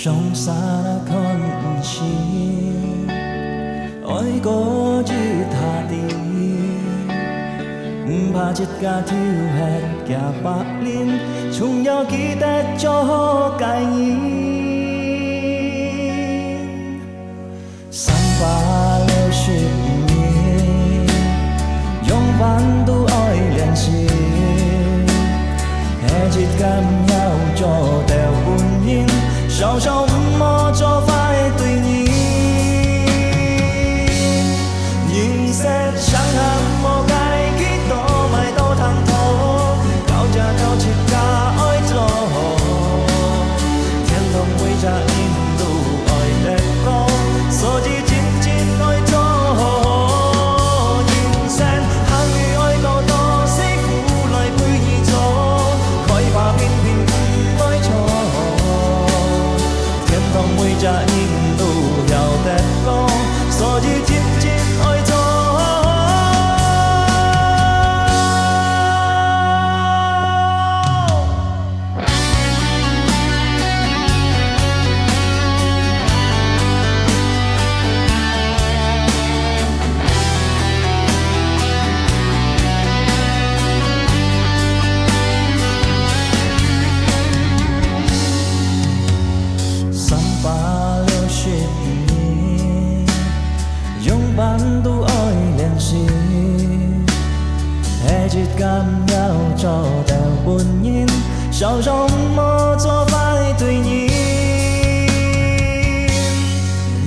sống xa đã con chi ôi có chữ thà đi ba chết cả thiếu hẹn cả bạc liên chung nhau ký tết cho cái nhìn sang và leo ship dùng văn tu oi liền chi hết chết cảm nhau cho đều buồn nhìn sao sao mơ cho phải tùy nhìn nhìn sẽ sáng hẳn một cái ký tổ mai tô thăng thô cao cha cao chỉ cả ôi trò thiên đồng quy ra in đủ ôi đẹp có số chỉ chín chín ôi trò nhìn sen hàng người ôi cầu to sĩ phụ lại quy nhị trò khói và bình bình ôi trò thiên đồng quy ra in đủ giàu đẹp có số chỉ chín chín ôi trò ban tu ôi liền gì hết chỉ cảm nhau cho đều buồn nhìn sao trong mơ cho vai tùy nhìn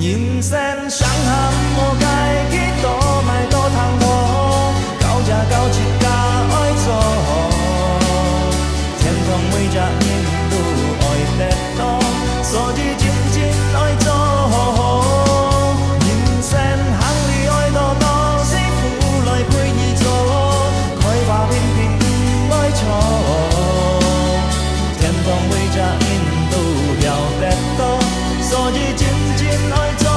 nhìn xem sáng hẳn một cái ký tổ mai tô thăng thô cao cha cao chỉ cả ôi trò thiên không mới ra nhìn tu ôi đẹp to số chỉ chín chín ôi trò thiên không quy ra in tu giàu đẹp to so với chín chín ôi cho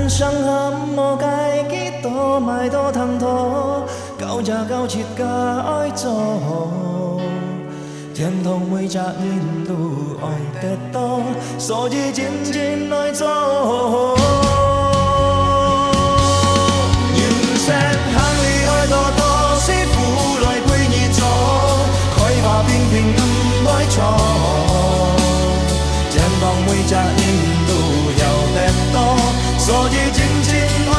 sáng hâm một cái ký tổ mai tô thăng thô cao cha cao chít cả ôi trò thiên thông quy cha in tu ôi tết to số chỉ chín chín ôi trò nhìn xem hàng ly ôi to to sĩ phụ lại quy nhị trò khói và bình bình ôi trò thiên thông quy cha in tu giàu tết to số chỉ chín chín